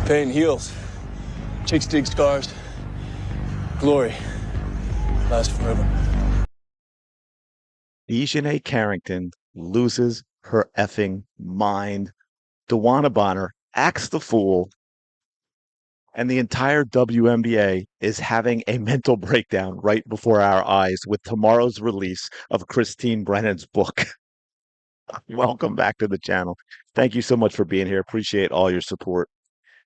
Pain heals. Chicks dig scars. Glory lasts forever. Dijonai Carrington loses her effing mind. DeWanna Bonner acts the fool, and the entire WNBA is having a mental breakdown right before our eyes with tomorrow's release of Christine Brennan's book. Welcome back to the channel. Thank you so much for being here. Appreciate all your support.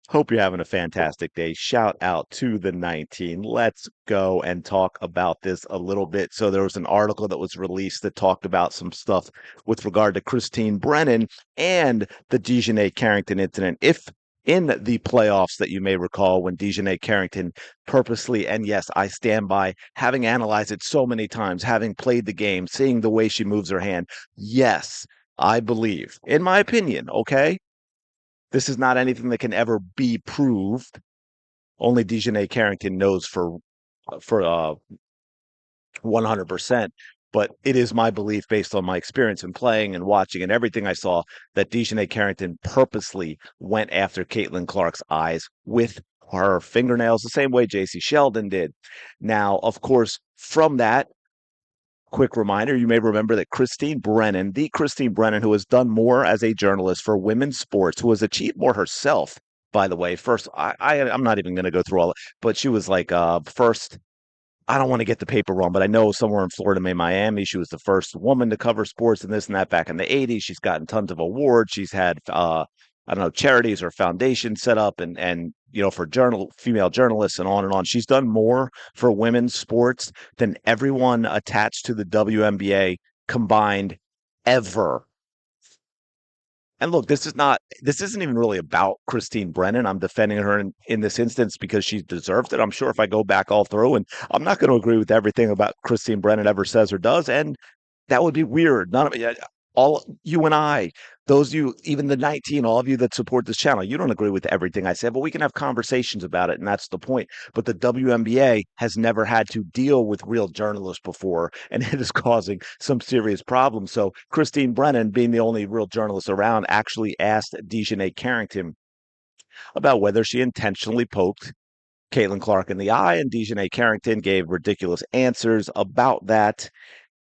Hope you're having a fantastic day. Shout out to the 19. Let's go and talk about this a little bit. So there was an article that was released that talked about some stuff with regard to Christine Brennan and the Dijonai Carrington incident. If in the playoffs that you may recall when Dijonai Carrington purposely, and yes, I stand by having analyzed it so many times, having played the game, seeing the way she moves her hand. Yes, I believe, in my opinion, okay, this is not anything that can ever be proved. Only Dijonai Carrington knows for 100%. But it is my belief, based on my experience in playing and watching and everything I saw, that Dijonai Carrington purposely went after Caitlin Clark's eyes with her fingernails, the same way J.C. Sheldon did. Now, of course, from that, quick reminder, you may remember that Christine Brennan, the Christine Brennan who has done more as a journalist for women's sports, who has achieved more herself, by the way. First, I'm not even going to go through all it, but she was like first. I don't want to get the paper wrong, but I know somewhere in Florida, maybe Miami, she was the first woman to cover sports and this and that back in the 80s. She's gotten tons of awards. She's had I don't know, charities or foundations set up and for female journalists and on and on. She's done more for women's sports than everyone attached to the WNBA combined ever. And look, this isn't even really about Christine Brennan. I'm defending her in this instance because she deserved it. I'm sure if I go back all through, and I'm not going to agree with everything about Christine Brennan ever says or does, and that would be weird. None of all you and I, those you, even the 19, all of you that support this channel, you don't agree with everything I said, but we can have conversations about it, and that's the point. But the WNBA has never had to deal with real journalists before, and it is causing some serious problems. So Christine Brennan, being the only real journalist around, actually asked Dijonai Carrington about whether she intentionally poked Caitlin Clark in the eye, and Dijonai Carrington gave ridiculous answers about that.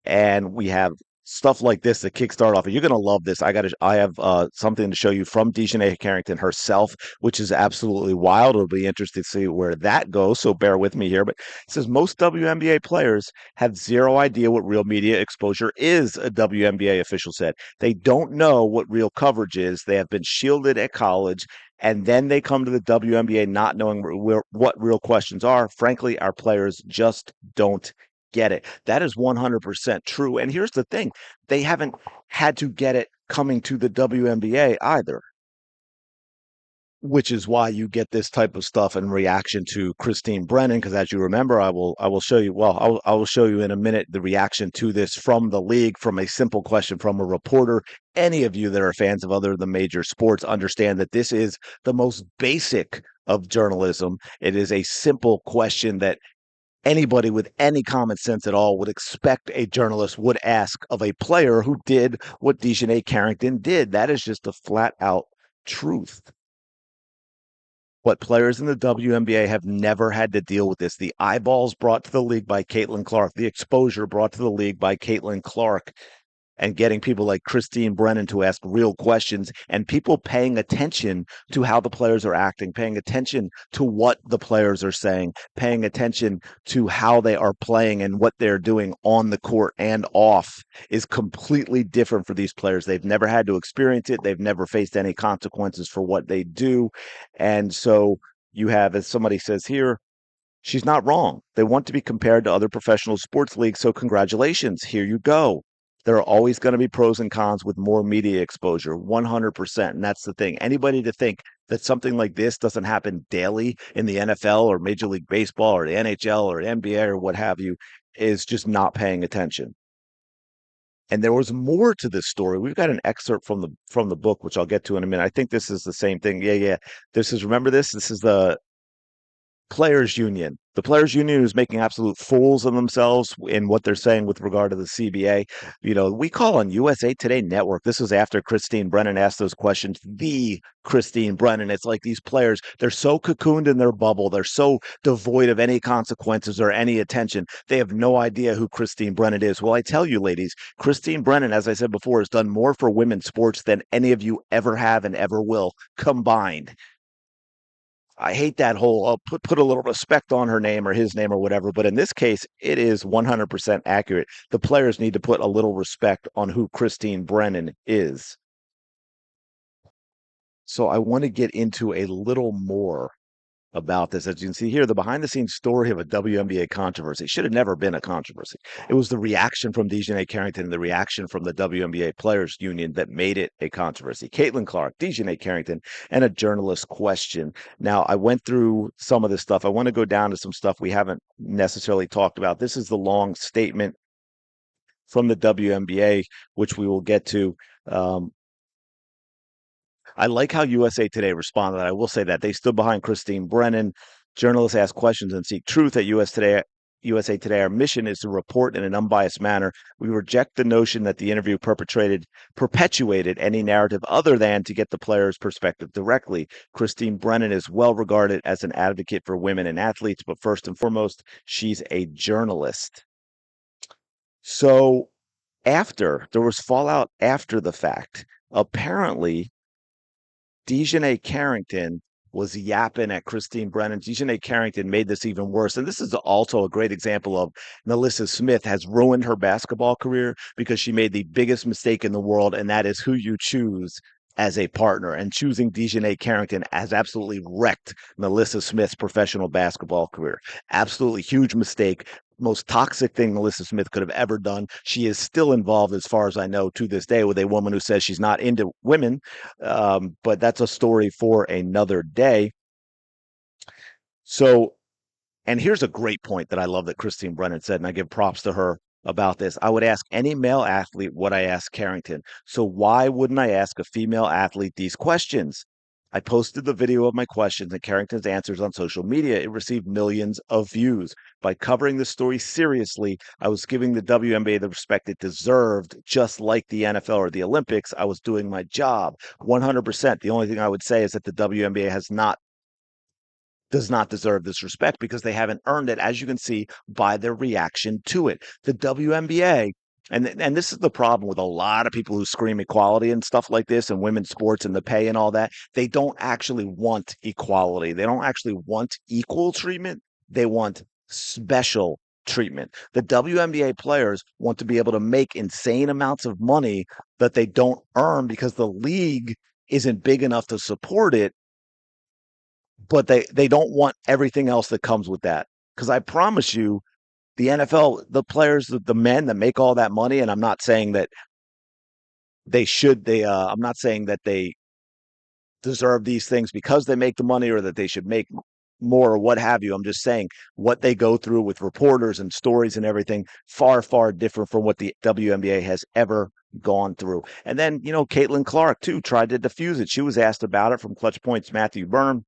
And we have stuff like this that kickstart off. You're gonna love this. I have something to show you from Dijonai Carrington herself, which is absolutely wild. It'll be interesting to see where that goes. So bear with me here. But it says most WNBA players have zero idea what real media exposure is. A WNBA official said they don't know what real coverage is. They have been shielded at college. And then they come to the WNBA not knowing what real questions are. Frankly, our players just don't get it. That is 100% true. And here's the thing, they haven't had to get it coming to the WNBA either, which is why you get this type of stuff in reaction to Christine Brennan. Because as you remember, I will show you. Well, I will show you in a minute the reaction to this from the league, from a simple question from a reporter. Any of you that are fans of other of the major sports understand that this is the most basic of journalism. It is a simple question that anybody with any common sense at all would expect a journalist would ask of a player who did what Dijonai Carrington did. That is just a flat out truth. But players in the WNBA have never had to deal with this. The eyeballs brought to the league by Caitlin Clark, the exposure brought to the league by Caitlin Clark, and getting people like Christine Brennan to ask real questions, and people paying attention to how the players are acting, paying attention to what the players are saying, paying attention to how they are playing and what they're doing on the court and off is completely different for these players. They've never had to experience it. They've never faced any consequences for what they do. And so you have, as somebody says here, she's not wrong. They want to be compared to other professional sports leagues. So congratulations. Here you go. There are always going to be pros and cons with more media exposure, 100%. And that's the thing. Anybody to think that something like this doesn't happen daily in the NFL or Major League Baseball or the NHL or the NBA or what have you is just not paying attention. And there was more to this story. We've got an excerpt from the book, which I'll get to in a minute. I think this is the same thing. Yeah. This is, remember this? This is Players Union. The Players Union is making absolute fools of themselves in what they're saying with regard to the CBA. We call on USA Today Network. This was after Christine Brennan asked those questions. The Christine Brennan. It's like these players, they're so cocooned in their bubble. They're so devoid of any consequences or any attention. They have no idea who Christine Brennan is. Well, I tell you, ladies, Christine Brennan, as I said before, has done more for women's sports than any of you ever have and ever will combined. I hate that whole put a little respect on her name or his name or whatever, but in this case, it is 100% accurate. The players need to put a little respect on who Christine Brennan is. So I want to get into a little more about this. As you can see here, the behind the scenes story of a WNBA controversy should have never been a controversy. It was the reaction from Dijonai Carrington and the reaction from the WNBA Players Union that made it a controversy. Caitlin Clark, Dijonai Carrington, and a journalist question. Now, I went through some of this stuff. I want to go down to some stuff we haven't necessarily talked about. This is the long statement from the WNBA, which we will get to. Um, I like how USA Today responded. I will say that they stood behind Christine Brennan. Journalists ask questions and seek truth at USA Today. Our mission is to report in an unbiased manner. We reject the notion that the interview perpetuated any narrative other than to get the player's perspective directly. Christine Brennan is well regarded as an advocate for women and athletes, but first and foremost, she's a journalist. So there was fallout after the fact. Apparently, Dijonai Carrington was yapping at Christine Brennan. Dijonai Carrington made this even worse. And this is also a great example of Nalyssa Smith has ruined her basketball career because she made the biggest mistake in the world, and that is who you choose as a partner. And choosing Dijonai Carrington has absolutely wrecked Nalyssa Smith's professional basketball career. Absolutely huge mistake. Most toxic thing Nalyssa Smith could have ever done. She is still involved, as far as I know, to this day with a woman who says she's not into women. But that's a story for another day. So, and here's a great point that I love that Christine Brennan said, and I give props to her about this. I would ask any male athlete what I asked Carrington. So why wouldn't I ask a female athlete these questions? I posted the video of my questions and Carrington's answers on social media. It received millions of views. By covering the story seriously, I was giving the WNBA the respect it deserved, just like the NFL or the Olympics. I was doing my job 100%. The only thing I would say is that the WNBA does not deserve this respect because they haven't earned it, as you can see by their reaction to it. The WNBA, and this is the problem with a lot of people who scream equality and stuff like this and women's sports and the pay and all that. They don't actually want equality. They don't actually want equal treatment. They want special treatment. The WNBA players want to be able to make insane amounts of money that they don't earn because the league isn't big enough to support it, but they don't want everything else that comes with that. Because I promise you, the NFL, the players, the men that make all that money, and I'm not saying that I'm not saying that they deserve these things because they make the money or that they should make more or what have you. I'm just saying what they go through with reporters and stories and everything, far, far different from what the WNBA has ever gone through. And then, Caitlin Clark, too, tried to diffuse it. She was asked about it from Clutch Point's Matthew Byrne.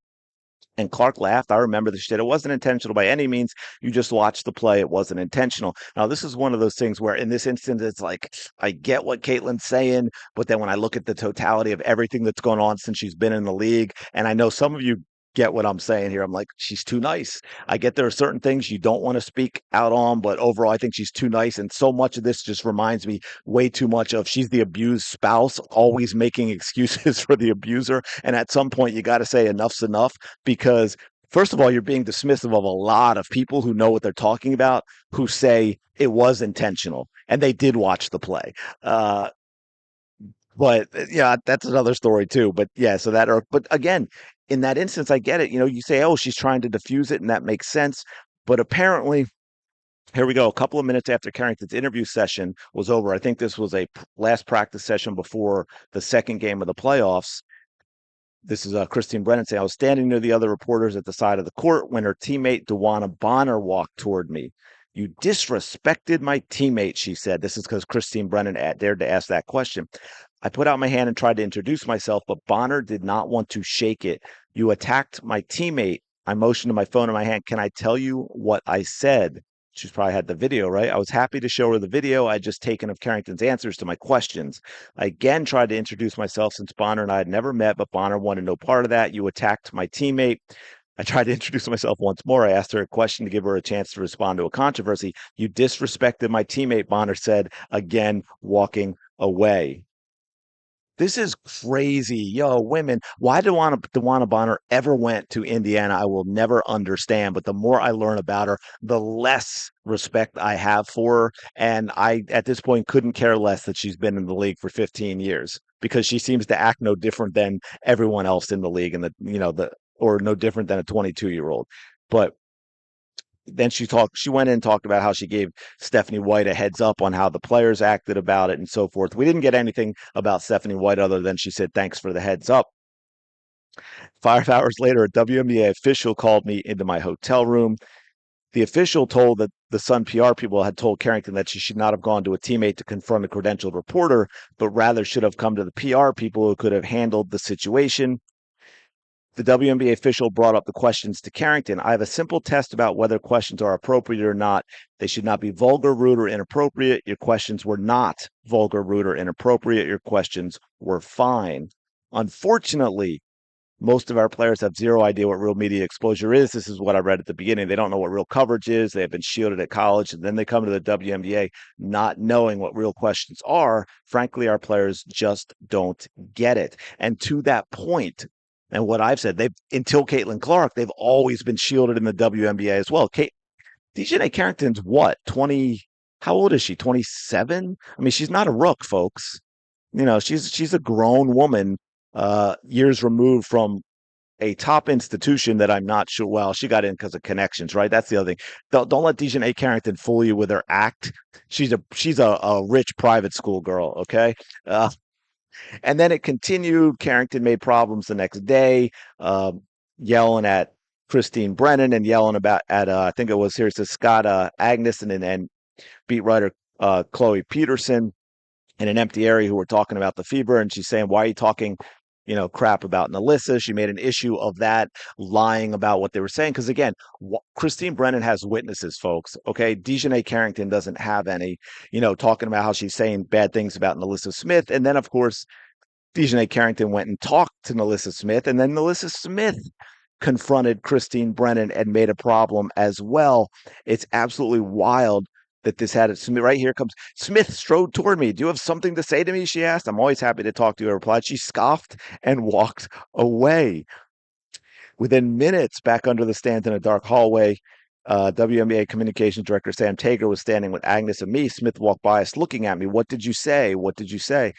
And Clark laughed. I remember the shit. It wasn't intentional by any means. You just watched the play. It wasn't intentional. Now, this is one of those things where in this instance, it's like, I get what Caitlin's saying, but then when I look at the totality of everything that's gone on since she's been in the league, and I know some of you get what I'm saying here. I'm like, she's too nice. I get there are certain things you don't want to speak out on, but overall, I think she's too nice. And so much of this just reminds me way too much of she's the abused spouse, always making excuses for the abuser. And at some point, you got to say enough's enough because first of all, you're being dismissive of a lot of people who know what they're talking about, who say it was intentional and they did watch the play. But yeah, that's another story too. But yeah, but again, in that instance, I get it. You say, oh, she's trying to diffuse it, and that makes sense. But apparently, here we go. A couple of minutes after Carrington's interview session was over, I think this was a last practice session before the second game of the playoffs. This is Christine Brennan saying, I was standing near the other reporters at the side of the court when her teammate DeWanna Bonner walked toward me. You disrespected my teammate, she said. This is because Christine Brennan dared to ask that question. I put out my hand and tried to introduce myself, but Bonner did not want to shake it. You attacked my teammate. I motioned to my phone in my hand. Can I tell you what I said? She's probably had the video, right? I was happy to show her the video I'd just taken of Carrington's answers to my questions. I again tried to introduce myself since Bonner and I had never met, but Bonner wanted no part of that. You attacked my teammate. I tried to introduce myself once more. I asked her a question to give her a chance to respond to a controversy. You disrespected my teammate, Bonner said, again, walking away. This is crazy. Yo, women, why DeWanna Bonner ever went to Indiana, I will never understand. But the more I learn about her, the less respect I have for her. And I, at this point, couldn't care less that she's been in the league for 15 years because she seems to act no different than everyone else in the league and or no different than a 22-year-old. But then she went in and talked about how she gave Stephanie White a heads up on how the players acted about it and so forth. We didn't get anything about Stephanie White other than she said thanks for the heads up. 5 hours later, a WNBA official called me into my hotel room. The official told that the Sun PR people had told Carrington that she should not have gone to a teammate to confront a credentialed reporter, but rather should have come to the PR people who could have handled the situation. The WNBA official brought up the questions to Carrington. I have a simple test about whether questions are appropriate or not. They should not be vulgar, rude, or inappropriate. Your questions were not vulgar, rude, or inappropriate. Your questions were fine. Unfortunately, most of our players have zero idea what real media exposure is. This is what I read at the beginning. They don't know what real coverage is. They have been shielded at college, and then they come to the WNBA not knowing what real questions are. Frankly, our players just don't get it. And to that point, and what I've said, they've until Caitlin Clark, they've always been shielded in the WNBA as well. Dijonai Carrington's what, 20? How old is she? 27? I mean, she's not a rook, folks. She's a grown woman, years removed from a top institution that I'm not sure. Well, she got in because of connections, right? That's the other thing. Don't let Dijonai Carrington fool you with her act. She's a rich private school girl, okay? And then it continued. Carrington made problems the next day, yelling at Christine Brennan and yelling about at I think it was here it says Scott Agnes and beat writer Chloe Peterson in an empty area who were talking about the fever, and she's saying, "Why are you talking?" Crap about Nalyssa. She made an issue of that, lying about what they were saying. Because again, Christine Brennan has witnesses, folks. Okay. Dijonai Carrington doesn't have any, talking about how she's saying bad things about Nalyssa Smith. And then, of course, Dijonai Carrington went and talked to Nalyssa Smith. And then Nalyssa Smith confronted Christine Brennan and made a problem as well. It's absolutely wild that this had it. Right here comes Smith strode toward me. Do you have something to say to me? She asked. I'm always happy to talk to you. I replied. She scoffed and walked away. Within minutes, back under the stands in a dark hallway, WNBA Communications Director Sam Tager was standing with Agnes and me. Smith walked by us looking at me. What did you say? What did you say?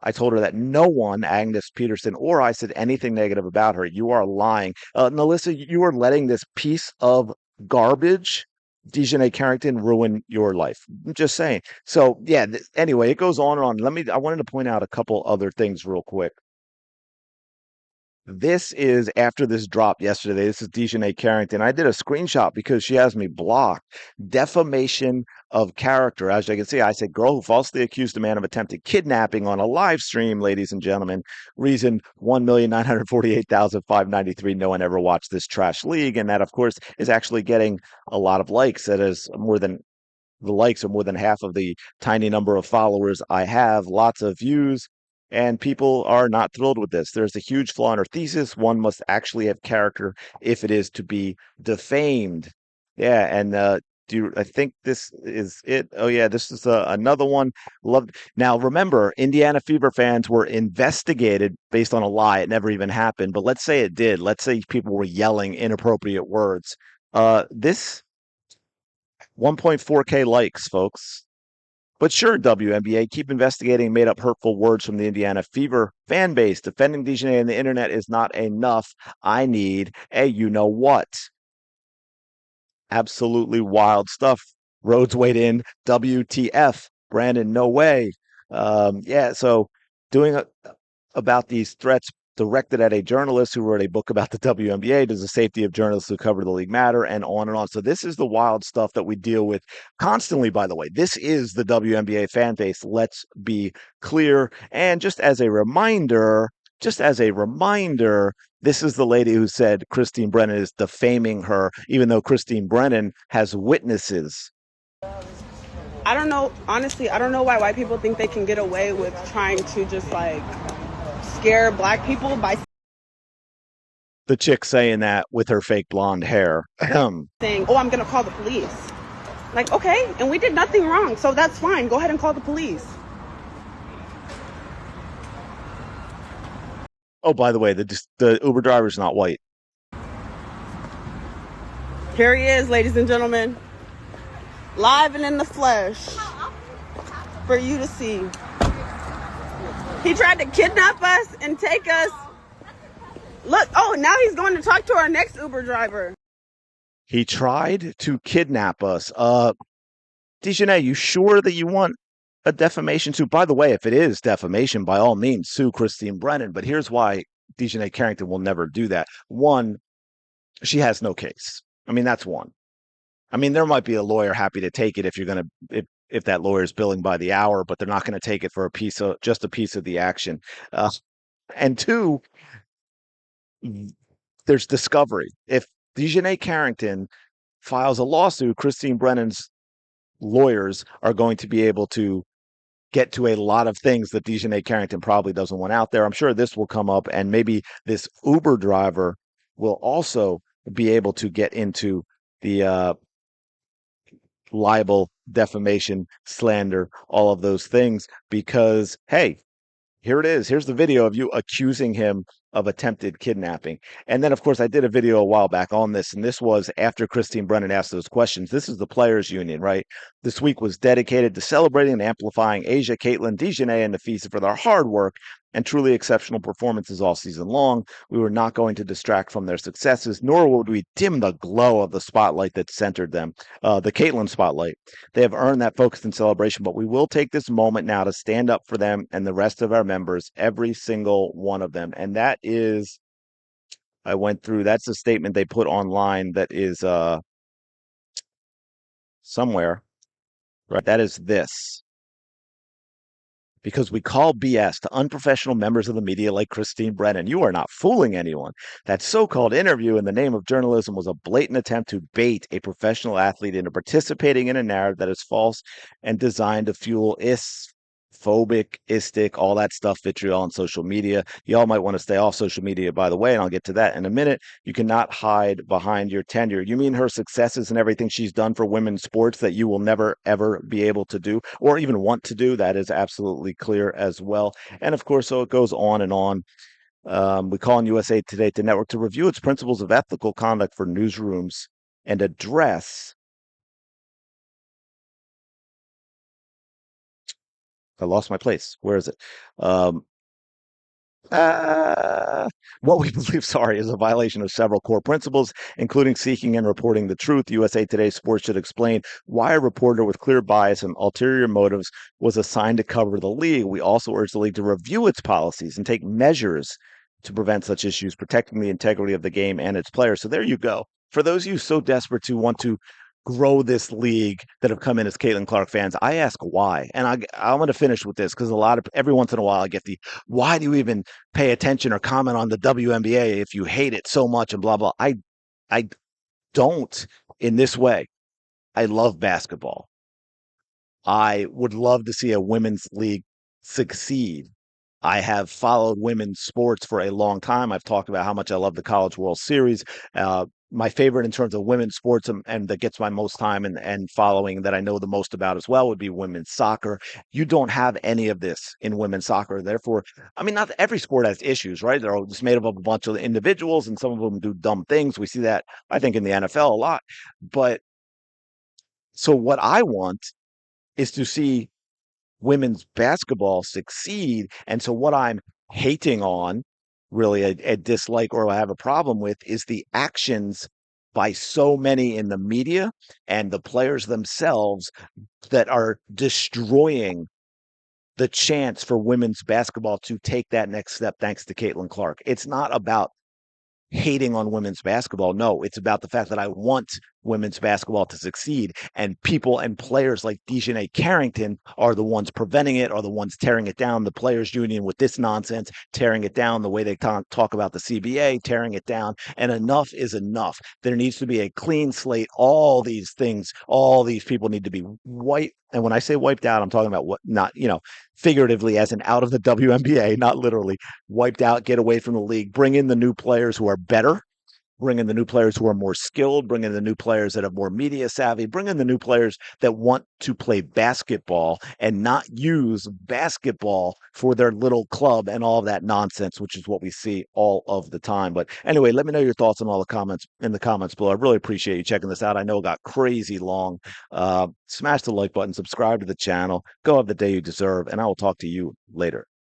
I told her that no one, Agnes Peterson or I, said anything negative about her. You are lying. Nalyssa, you are letting this piece of garbage, Dijonai Carrington, ruin your life. I'm just saying. So, yeah, anyway, it goes on and on. I wanted to point out a couple other things real quick. This is after this dropped yesterday. This is Dijonai Carrington. I did a screenshot because she has me blocked. Defamation of character. As you can see, I said, girl who falsely accused a man of attempted kidnapping on a live stream, ladies and gentlemen. Reason 1,948,593. No one ever watched this trash league. And that, of course, is actually getting a lot of likes. That is more than the likes are more than half of the tiny number of followers I have. Lots of views. And people are not thrilled with this. There's a huge flaw in her thesis. One must actually have character if it is to be defamed. Yeah, and I think this is it? Oh yeah, this is another one. Love. Now remember, Indiana Fever fans were investigated based on a lie. It never even happened. But let's say it did. Let's say people were yelling inappropriate words. This 1.4K likes, folks. But sure, WNBA, keep investigating made up hurtful words from the Indiana Fever fan base. Defending Dijonai on the internet is not enough. I need a you-know-what. Absolutely wild stuff. Rhodes weighed in. WTF. Brandon, no way. So doing about these threats directed at a journalist who wrote a book about the WNBA. Does the safety of journalists who cover the league matter? And on and on. So this is the wild stuff that we deal with constantly, by the way. This is the WNBA fan base. Let's be clear. And just as a reminder, This is the lady who said Christine Brennan is defaming her, even though Christine Brennan has witnesses. I don't know, honestly, I don't know why white people think they can get away with trying to just like scare black people by The chick saying that with her fake blonde hair. saying, oh, I'm going to call the police. Like, okay, and we did nothing wrong, so that's fine. Go ahead and call the police. Oh, by the way, the Uber driver's not white. Here he is, ladies and gentlemen, live and in the flesh for you to see. He tried to kidnap us and take us. Look, oh, now he's going to talk to our next Uber driver. He tried to kidnap us. Dijonai, you sure that you want a defamation suit? By the way, if it is defamation, by all means, sue Christine Brennan. But here's why Dijonai Carrington will never do that. One, she has no case. I mean, that's one. I mean, there might be a lawyer happy to take it if that lawyer is billing by the hour, but they're not going to take it for just a piece of the action. And two, there's discovery. If Dijonai Carrington files a lawsuit, Christine Brennan's lawyers are going to be able to get to a lot of things that Dijonai Carrington probably doesn't want out there. I'm sure this will come up, and maybe this Uber driver will also be able to get into the libel, defamation, slander, all of those things, because, hey, here it is. Here's the video of you accusing him of attempted kidnapping. And then, of course, I did a video a while back on this, and this was after Christine Brennan asked those questions. This is the Players Union, right? This week was dedicated to celebrating and amplifying Asia, Caitlin, Dijonai, and Nafisa for their hard work and truly exceptional performances all season long. We were not going to distract from their successes, nor would we dim the glow of the spotlight that centered them, the Caitlin spotlight. They have earned that focus and celebration, but we will take this moment now to stand up for them and the rest of our members, every single one of them. And that is, I went through, that's a statement they put online that is somewhere, right? That is this. Because we call BS to unprofessional members of the media like Christine Brennan. You are not fooling anyone. That so-called interview in the name of journalism was a blatant attempt to bait a professional athlete into participating in a narrative that is false and designed to fuel phobic, all that stuff, vitriol on social media. Y'all might want to stay off social media, by the way, and I'll get to that in a minute. You cannot hide behind your tenure. You mean her successes and everything she's done for women's sports that you will never, ever be able to do or even want to do? That is absolutely clear as well. And of course, so it goes on and on. We call on USA Today to Network to review its principles of ethical conduct for newsrooms and address I lost my place. Where is it? What we believe, is a violation of several core principles, including seeking and reporting the truth. USA Today Sports should explain why a reporter with clear bias and ulterior motives was assigned to cover the league. We also urge the league to review its policies and take measures to prevent such issues, protecting the integrity of the game and its players. So there you go. For those of you so desperate to want to grow this league that have come in as Caitlin Clark fans, I ask why. And I'm going to finish with this because every once in a while I get why do you even pay attention or comment on the WNBA if you hate it so much and blah, blah. I don't in this way. I love basketball. I would love to see a women's league succeed. I have followed women's sports for a long time. I've talked about how much I love the College World Series. My favorite in terms of women's sports and that gets my most time and following that I know the most about as well would be women's soccer. You don't have any of this in women's soccer. Therefore, I mean, not every sport has issues, right? They're all just made up of a bunch of individuals and some of them do dumb things. We see that, I think, in the NFL a lot. But so what I want is to see women's basketball succeed. And so what I'm hating on, really a dislike or I have a problem with, is the actions by so many in the media and the players themselves that are destroying the chance for women's basketball to take that next step thanks to Caitlin Clark. It's not about hating on women's basketball. No, it's about the fact that I want women's basketball to succeed. And people and players like Dijonai Carrington are the ones preventing it, are the ones tearing it down. The players union with this nonsense, tearing it down, the way they talk about the CBA, tearing it down. And enough is enough. There needs to be a clean slate. All these things, all these people need to be wiped. And when I say wiped out, I'm talking about what, not, figuratively as in out of the WNBA, not literally wiped out, get away from the league, bring in the new players who are better, bring in the new players who are more skilled, bring in the new players that have more media savvy, bring in the new players that want to play basketball and not use basketball for their little club and all of that nonsense, which is what we see all of the time. But anyway, let me know your thoughts on all the comments in the comments below. I really appreciate you checking this out. I know it got crazy long. Smash the like button, subscribe to the channel, go have the day you deserve, and I will talk to you later.